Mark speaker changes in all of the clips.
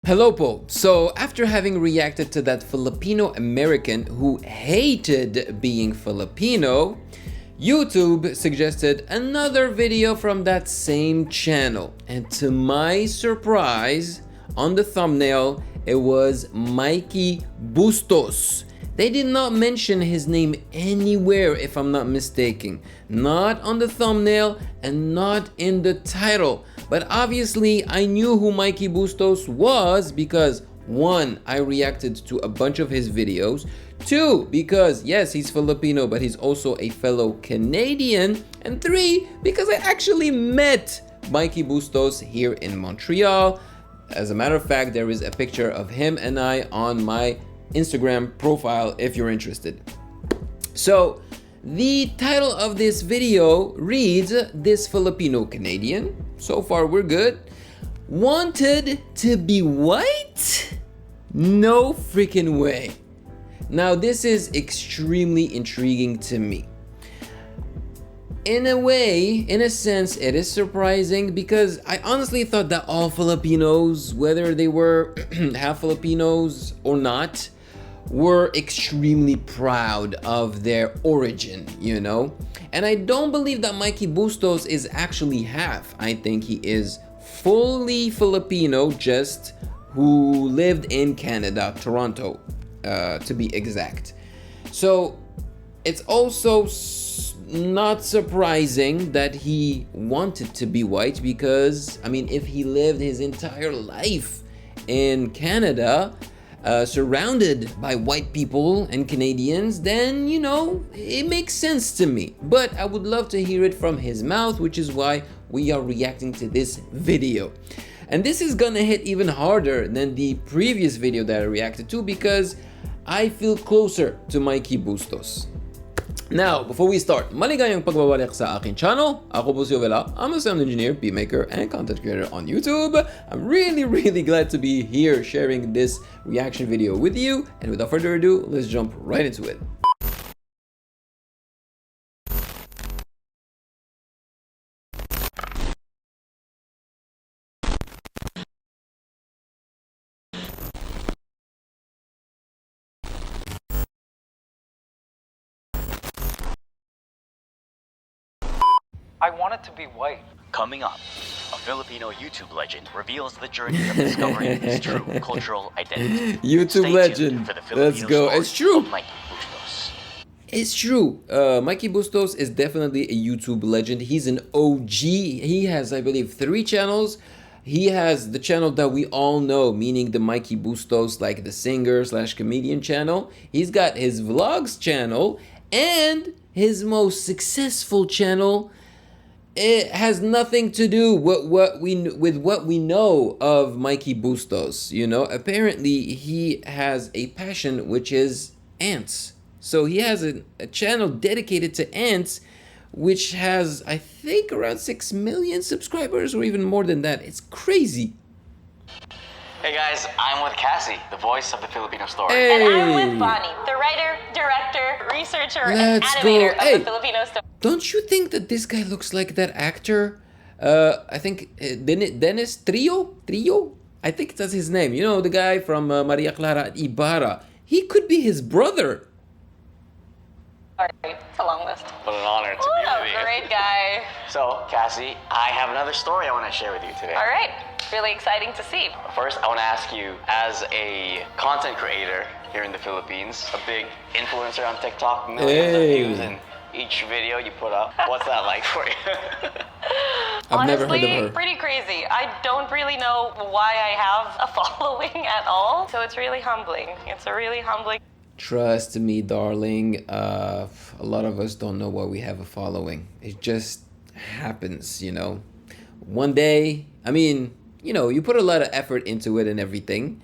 Speaker 1: Hello po! So after having reacted to that Filipino American who hated being Filipino, YouTube suggested another video from that same channel, and to my surprise, on the thumbnail it was Mikey Bustos. They did not mention his name anywhere, if I'm not mistaken. Not on the thumbnail and not in the title. But obviously, I knew who Mikey Bustos was because 1, I reacted to a bunch of his videos. 2, because yes, he's Filipino, but he's also a fellow Canadian. And 3, because I actually met Mikey Bustos here in Montreal. As a matter of fact, there is a picture of him and I on my Instagram profile if you're interested. So the title of this video reads, "This Filipino Canadian," so far we're good, "wanted to be white? No freaking way." Now this is extremely intriguing to me. In a way, in a sense, it is surprising because I honestly thought that all Filipinos, whether they were half Filipinos or not, were extremely proud of their origin, you know? And I don't believe that Mikey Bustos is actually half. I think he is fully Filipino, just who lived in Canada, Toronto, to be exact. So it's also not surprising that he wanted to be white because, I mean, if he lived his entire life in Canada, surrounded by white people and Canadians, then, you know, it makes sense to me. But I would love to hear it from his mouth, which is why we are reacting to this video. And this is gonna hit even harder than the previous video that I reacted to because I feel closer to Mikey Bustos. Now, before we start, maligayang pagbabalik sa aking channel. Ako po si Ovela. I'm a sound engineer, beatmaker, and content creator on YouTube. I'm really glad to be here sharing this reaction video with you. And without further ado, let's jump right into it.
Speaker 2: I wanted to be white.
Speaker 3: Coming up, a Filipino YouTube legend reveals the journey of discovering his true cultural identity.
Speaker 1: YouTube
Speaker 3: Stay
Speaker 1: legend.
Speaker 3: tuned for the Filipino
Speaker 1: Let's go.
Speaker 3: story
Speaker 1: It's true.
Speaker 3: of Mikey Bustos.
Speaker 1: It's true. Mikey Bustos is definitely a YouTube legend. He's an OG. He has, I believe, 3 channels. He has the channel that we all know, meaning the Mikey Bustos, like the singer/comedian channel. He's got his vlogs channel and his most successful channel. It has nothing to do with what we know of Mikey Bustos. You know, apparently he has a passion which is ants. So he has a channel dedicated to ants, which has, I think, around 6 million subscribers or even more than that. It's crazy.
Speaker 3: Hey guys, I'm with Cassie, the voice of the Filipino story.
Speaker 1: Hey.
Speaker 4: And I'm with Bonnie, the writer, director, researcher, and
Speaker 1: Let's
Speaker 4: animator
Speaker 1: go. Hey.
Speaker 4: of the Filipino story.
Speaker 1: Don't you think that this guy looks like that actor? I think Dennis Trio? I think that's his name. You know, the guy from Maria Clara at Ibarra. He could be his brother.
Speaker 4: Sorry, it's a long list.
Speaker 3: What an honor to
Speaker 4: What
Speaker 3: be with
Speaker 4: a
Speaker 3: you.
Speaker 4: great guy.
Speaker 3: So, Cassie, I have another story I want to share with you today.
Speaker 4: All right, really exciting to see.
Speaker 3: First, I want to ask you, as a content creator here in the Philippines, a big influencer on TikTok, millions of views in each video you put up, what's that like for you?
Speaker 1: I've
Speaker 4: Honestly,
Speaker 1: never heard of her.
Speaker 4: pretty crazy. I don't really know why I have a following at all, so it's really humbling. It's a really humbling.
Speaker 1: Trust me, darling. A lot of us don't know why we have a following. It just happens, you know. One day, I mean, you know, you put a lot of effort into it and everything,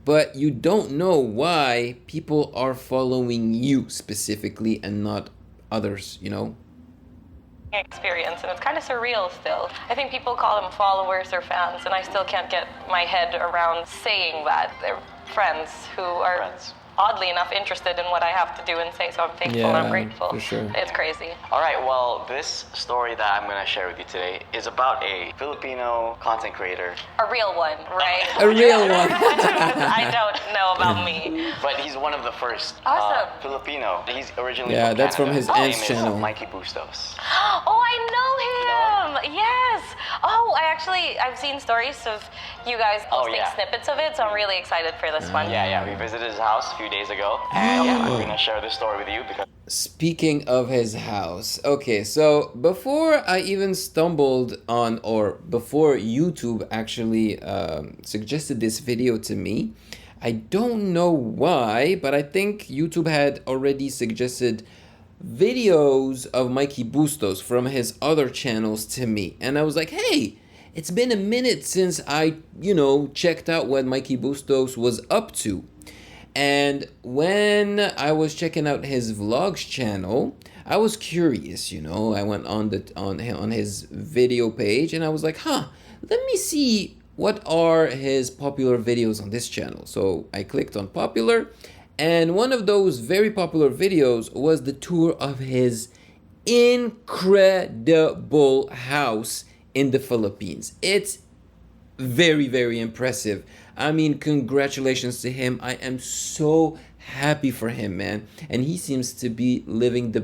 Speaker 1: but you don't know why people are following you specifically and not others, you know.
Speaker 4: Experience, and it's kind of surreal still. I think people call them followers or fans, and I still can't get my head around saying that. They're friends who are oddly enough, interested in what I have to do and say. So I'm thankful and I'm grateful.
Speaker 1: For sure.
Speaker 4: It's crazy.
Speaker 3: All right, well, this story that I'm going to share with you today is about a Filipino content creator.
Speaker 4: A real one, right?
Speaker 1: A real one.
Speaker 4: I don't know about me.
Speaker 3: But he's one of the first
Speaker 4: Awesome.
Speaker 3: Filipino. He's originally
Speaker 1: Yeah,
Speaker 3: from
Speaker 1: that's from
Speaker 3: Canada.
Speaker 1: his
Speaker 3: His
Speaker 1: aunt's
Speaker 3: name
Speaker 1: channel.
Speaker 3: is Mikey Bustos.
Speaker 4: Oh, I know him. Yes. Oh, I've seen stories of you guys posting snippets of it, so I'm really excited for this one.
Speaker 3: Yeah, we visited his house a few days ago, and I'm going to share this story with you because...
Speaker 1: Speaking of his house, okay, so before I even stumbled on, or before YouTube actually suggested this video to me, I don't know why, but I think YouTube had already suggested videos of Mikey Bustos from his other channels to me. And I was like, hey, it's been a minute since I, checked out what Mikey Bustos was up to. And when I was checking out his vlogs channel, I was curious, I went on his video page and I was like, let me see what are his popular videos on this channel. So I clicked on popular, and one of those very popular videos was the tour of his incredible house in the Philippines. It's very, very impressive. I mean, congratulations to him. I am so happy for him, man. And he seems to be living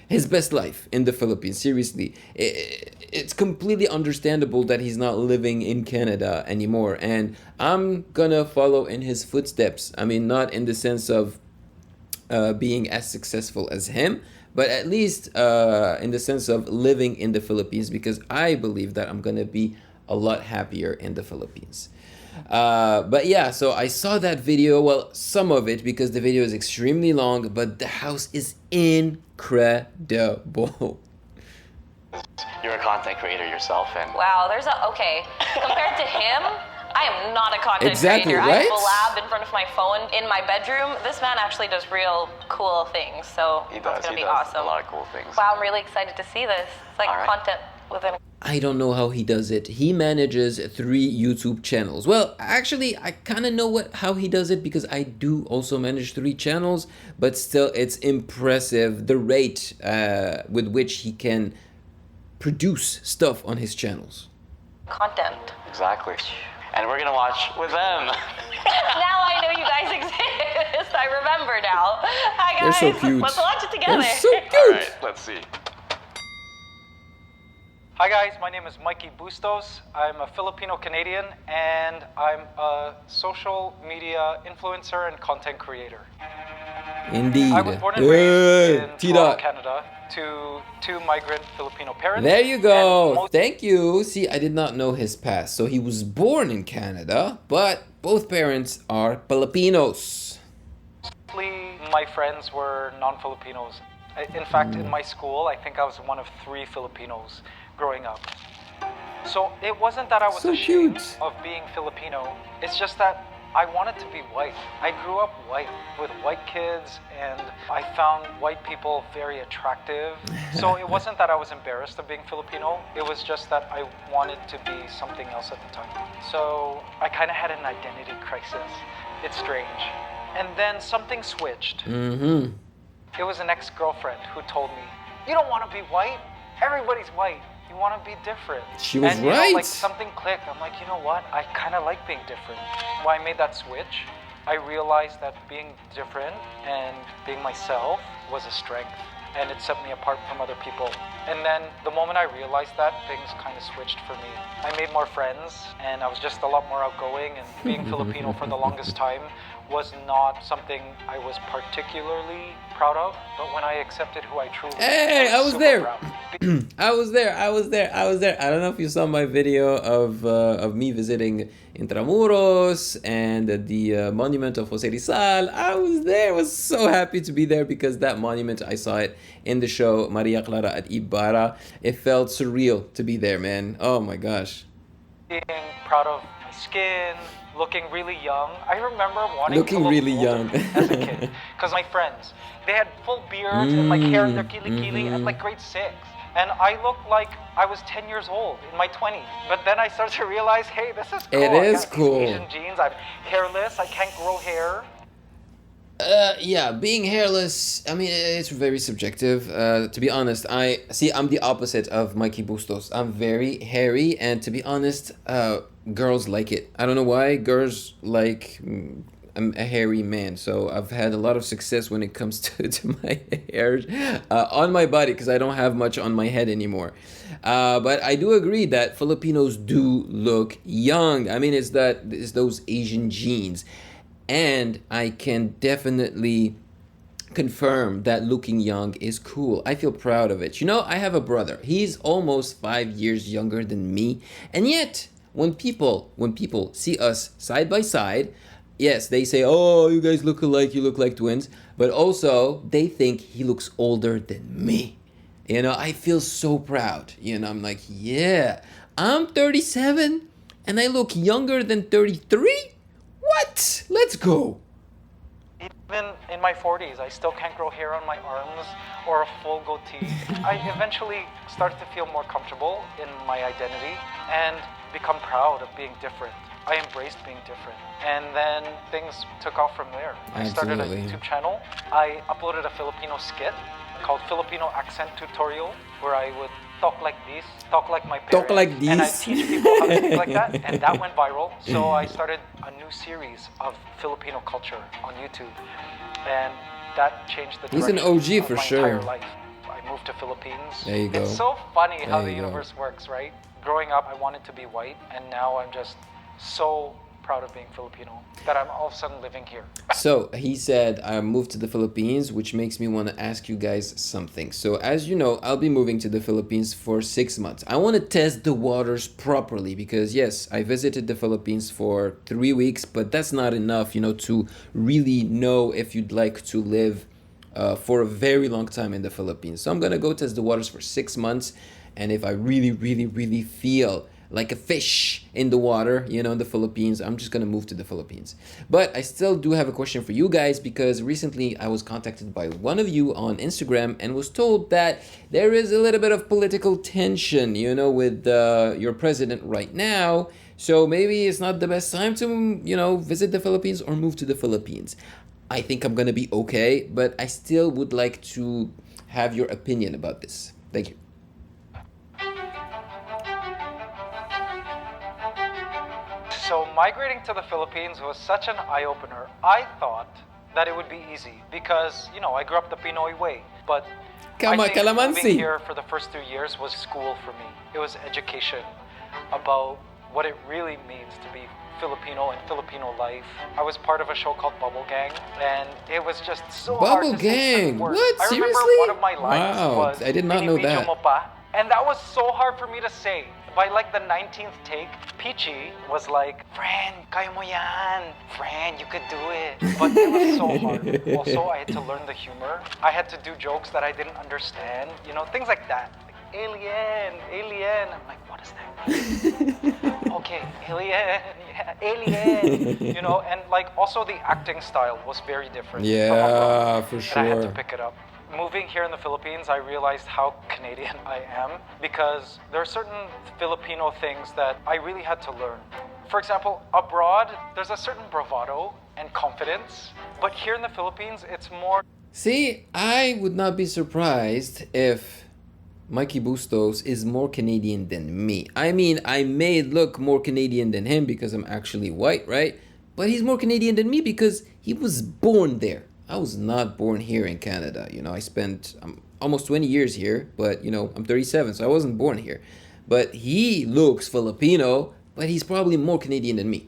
Speaker 1: his best life in the Philippines. Seriously, it's completely understandable that he's not living in Canada anymore. And I'm gonna follow in his footsteps. I mean, not in the sense of being as successful as him, but at least in the sense of living in the Philippines, because I believe that I'm gonna be a lot happier in the Philippines. But yeah, so I saw that video, well, some of it, because the video is extremely long, but the house is incredible.
Speaker 3: You're a content creator yourself, and...
Speaker 4: Wow, okay, compared to him, I am not a content
Speaker 1: Exactly,
Speaker 4: creator.
Speaker 1: right?
Speaker 4: I have a lab in front of my phone in my bedroom. This man actually does real cool things, so it's going to be awesome.
Speaker 3: A lot of cool things.
Speaker 4: Wow, I'm really excited to see this. It's like content within...
Speaker 1: I don't know how he does it. He manages 3 YouTube channels. Well, actually, I kind of know how he does it, because I do also manage 3 channels, but still, it's impressive the rate with which he can produce stuff on his channels.
Speaker 4: Content.
Speaker 3: Exactly. And we're gonna watch with them.
Speaker 4: Now I know you guys exist. I remember now. Hi guys.
Speaker 1: They're so cute.
Speaker 4: Let's watch it together.
Speaker 1: They're so cute.
Speaker 3: All right, let's see.
Speaker 2: Hi guys, my name is Mikey Bustos. I'm a Filipino Canadian and I'm a social media influencer and content creator.
Speaker 1: Indeed.
Speaker 2: I was born and raised in
Speaker 1: T-Dot.
Speaker 2: Toronto, Canada, to 2 migrant Filipino parents.
Speaker 1: There you go.
Speaker 2: And
Speaker 1: Thank you. See, I did not know his past. So he was born in Canada, but both parents are Filipinos.
Speaker 2: mostly my friends were non-Filipinos. In fact, in my school, I think I was one of 3 Filipinos growing up. So it wasn't that I was
Speaker 1: So
Speaker 2: ashamed
Speaker 1: cute.
Speaker 2: of being Filipino. It's just that I wanted to be white. I grew up white with white kids, and I found white people very attractive. So it wasn't that I was embarrassed of being Filipino. It was just that I wanted to be something else at the time. So I kind of had an identity crisis. It's strange. And then something switched.
Speaker 1: Mm-hmm.
Speaker 2: It was an ex-girlfriend who told me, "You don't want to be white. Everybody's white. You want to be different."
Speaker 1: She was
Speaker 2: and,
Speaker 1: right.
Speaker 2: Like something clicked. I'm like, you know what? I kind of like being different. When I made that switch, I realized that being different and being myself was a strength, and it set me apart from other people. And then the moment I realized that, things kind of switched for me. I made more friends, and I was just a lot more outgoing, and being Filipino for the longest time was not something I was particularly proud of, but when I accepted who I truly
Speaker 1: Hey, I was
Speaker 2: super
Speaker 1: there.
Speaker 2: proud.
Speaker 1: I was there. I don't know if you saw my video of me visiting Intramuros and the monument of Jose Rizal. I was there. I was so happy to be there because that monument, I saw it in the show Maria Clara at Ibarra. It felt surreal to be there, man. Oh my gosh.
Speaker 2: Being proud of my skin, looking really young. I remember wanting
Speaker 1: Looking
Speaker 2: to look
Speaker 1: really
Speaker 2: older
Speaker 1: young.
Speaker 2: as a kid. Because my friends, they had full beards and like hair in their kili at like grade 6. And I looked like I was 10 years old in my 20s. But then I started to realize, hey, this is cool.
Speaker 1: It
Speaker 2: I
Speaker 1: is
Speaker 2: got these
Speaker 1: cool.
Speaker 2: Asian genes. I'm hairless. I can't grow hair.
Speaker 1: Yeah, being hairless, I mean, it's very subjective. To be honest, I'm the opposite of Mikey Bustos. I'm very hairy, and to be honest, girls like it. I don't know why. Girls like I'm a hairy man, so I've had a lot of success when it comes to my hair on my body because I don't have much on my head anymore. But I do agree that Filipinos do look young. I mean, it's those Asian genes. And I can definitely confirm that looking young is cool. I feel proud of it. You know, I have a brother. He's almost 5 years younger than me. And yet, when people see us side by side, yes, they say, "Oh, you guys look alike, you look like twins." But also, they think he looks older than me. You know, I feel so proud. You know, I'm like, "Yeah, I'm 37 and I look younger than 33?" What? Let's go.
Speaker 2: Even in my 40s, I still can't grow hair on my arms or a full goatee. I eventually started to feel more comfortable in my identity and become proud of being different. I embraced being different. And then things took off from there. I started a YouTube channel. I uploaded a Filipino skit called Filipino Accent Tutorial, where I would talk like this, talk like my parents.
Speaker 1: Talk like this.
Speaker 2: And I teach people how to speak like that. And that went viral. So I started a new series of Filipino culture on YouTube. And that changed the direction
Speaker 1: He's an OG
Speaker 2: of
Speaker 1: for
Speaker 2: my
Speaker 1: sure.
Speaker 2: entire life. I moved to Philippines.
Speaker 1: There you go.
Speaker 2: It's so funny how
Speaker 1: There
Speaker 2: the
Speaker 1: you go.
Speaker 2: universe works, right? Growing up, I wanted to be white. And now I'm just so proud of being Filipino that I'm all of a sudden living here.
Speaker 1: So he said, I moved to the Philippines, which makes me want to ask you guys something. So as you know, I'll be moving to the Philippines for 6 months. I want to test the waters properly because yes, I visited the Philippines for 3 weeks, but that's not enough, you know, to really know if you'd like to live for a very long time in the Philippines. So I'm going to go test the waters for 6 months. And if I really, really, really feel like a fish in the water, you know, in the Philippines, I'm just gonna move to the Philippines. But I still do have a question for you guys because recently I was contacted by one of you on Instagram and was told that there is a little bit of political tension, you know, with your president right now. So maybe it's not the best time to, you know, visit the Philippines or move to the Philippines. I think I'm gonna be okay, but I still would like to have your opinion about this. Thank you.
Speaker 2: So migrating to the Philippines was such an eye-opener. I thought that it would be easy because, you know, I grew up the Pinoy way. But I think moving here for the first 2 years was school for me. It was education about what it really means to be Filipino and Filipino life. I was part of a show called Bubble Gang, and it was just so hard to say certain words.
Speaker 1: What?
Speaker 2: I remember
Speaker 1: Seriously?
Speaker 2: one of my lines was,
Speaker 1: I did not know that.
Speaker 2: "Binibidyo mo pa?" And that was so hard for me to say. By like the 19th take, Peachy was like, "Friend, kaya mo yan. Friend, you could do it." But it was so hard. Also, I had to learn the humor. I had to do jokes that I didn't understand. You know, things like that. Like, alien, alien. I'm like, what is that? Okay, alien, yeah, alien. You know, and like also the acting style was very different.
Speaker 1: Yeah,
Speaker 2: from abroad,
Speaker 1: for
Speaker 2: and I had to
Speaker 1: sure.
Speaker 2: pick it up. Moving here in the Philippines, I realized how Canadian I am because there are certain Filipino things that I really had to learn. For example, abroad, there's a certain bravado and confidence, but here in the Philippines, it's more...
Speaker 1: See, I would not be surprised if Mikey Bustos is more Canadian than me. I mean, I may look more Canadian than him because I'm actually white, right? But he's more Canadian than me because he was born there. I was not born here in Canada. You know, I spent almost 20 years here, but, you know, I'm 37, so I wasn't born here. But he looks Filipino, but he's probably more Canadian than me.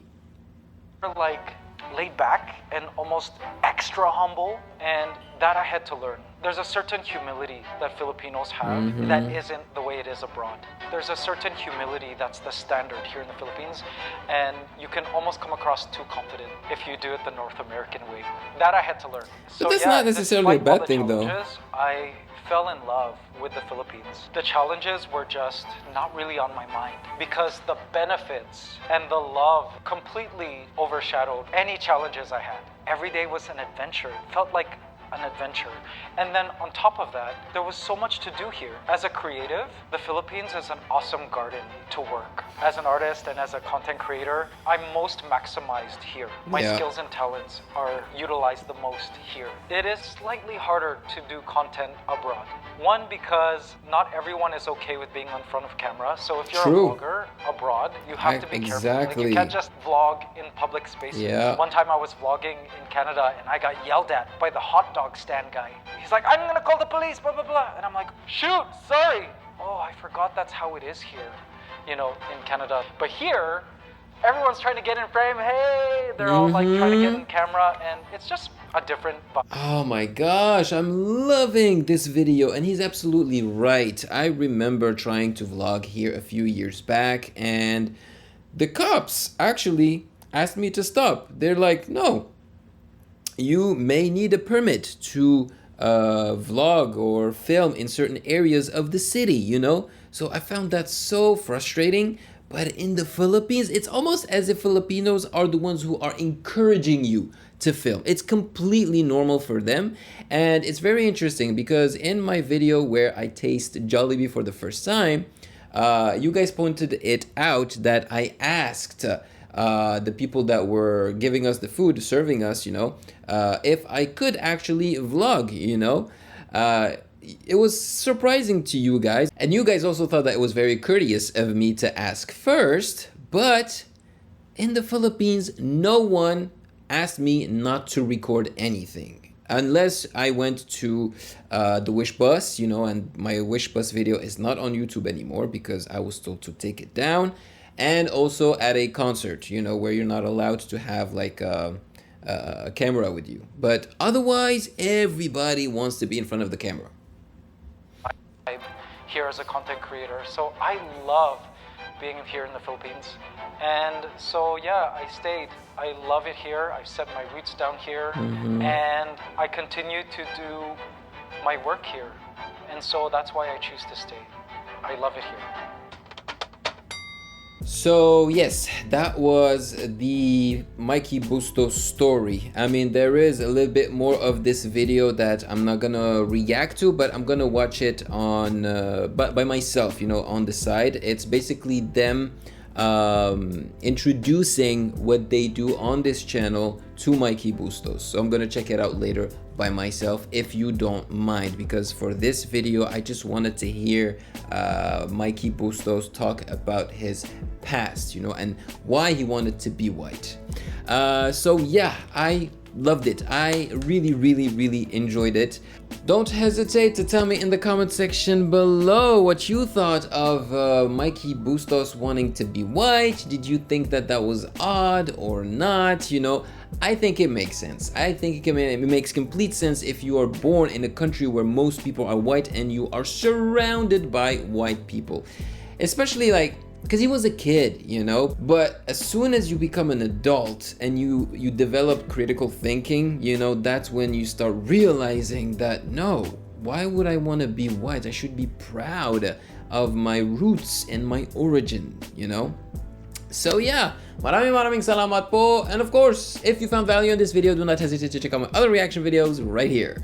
Speaker 2: like laid back and almost extra humble, and that I had to learn. There's a certain humility that Filipinos have that isn't the way it is abroad. There's a certain humility that's the standard here in the Philippines, and you can almost come across too confident if you do it the North American way. That I had to learn.
Speaker 1: But that's not necessarily a
Speaker 2: despite all
Speaker 1: bad
Speaker 2: the
Speaker 1: thing, though.
Speaker 2: challenges, I fell in love with the Philippines. The challenges were just not really on my mind because the benefits and the love completely overshadowed any challenges I had. Every day was an adventure. It felt like an adventure. And then on top of that, there was so much to do here. As a creative, the Philippines is an awesome garden to work. As an artist and as a content creator, I'm most maximized here. My skills and talents are utilized the most here. It is slightly harder to do content abroad. One, because not everyone is okay with being in front of camera. So if you're a vlogger abroad, you have to be careful. Like, you can't just vlog in public spaces. One time I was vlogging in Canada and I got yelled at by the hot dog stand guy. He's like, I'm gonna call the police, blah, blah, blah. And I'm like, shoot, sorry. Oh, I forgot that's how it is here, you know, in Canada. But here, everyone's trying to get in frame. Hey, they're all like trying to get in camera, and it's just a different vibe.
Speaker 1: Oh my gosh, I'm loving this video, and he's absolutely right. I remember trying to vlog here a few years back, and the cops actually asked me to stop. They're like, no, you may need a permit to vlog or film in certain areas of the city, you know? So I found that so frustrating. But in the Philippines, it's almost as if Filipinos are the ones who are encouraging you to film. It's completely normal for them. And it's very interesting because in my video where I taste Jollibee for the first time, you guys pointed it out that I asked the people that were giving us the food, serving us, you know, if I could actually vlog, you know. It was surprising to you guys, and you guys also thought that it was very courteous of me to ask first. But in the Philippines, no one asked me not to record anything unless I went to the Wish Bus, you know, and my Wish Bus video is not on YouTube anymore because I was told to take it down. And also at a concert, you know, where you're not allowed to have like a camera with you. But otherwise, everybody wants to be in front of the camera.
Speaker 2: Here as a content creator, so I love being here in the Philippines, and so yeah, I stayed. I love it here. I've set my roots down here, and I continue to do my work here, and so that's why I choose to stay. I love it here.
Speaker 1: So yes, that was the Mikey Bustos story. I mean, there is a little bit more of this video that I'm not gonna react to, but I'm gonna watch it on by myself, you know, on the side. It's basically them introducing what they do on this channel to Mikey Bustos. So I'm gonna check it out later by myself if you don't mind, because for this video I just wanted to hear Mikey Bustos talk about his past, you know, and why he wanted to be white. So yeah, I loved it. I really enjoyed it. Don't hesitate to tell me in the comment section below what you thought of Mikey Bustos wanting to be white. Did you think that that was odd or not? You know, I think it makes sense. I think it makes complete sense if you are born in a country where most people are white and you are surrounded by white people. Especially like, because he was a kid, you know, but as soon as you become an adult and you develop critical thinking, you know, that's when you start realizing that, no, why would I want to be white? I should be proud of my roots and my origin, you know. So yeah, maraming salamat po. And of course, if you found value in this video, do not hesitate to check out my other reaction videos right here.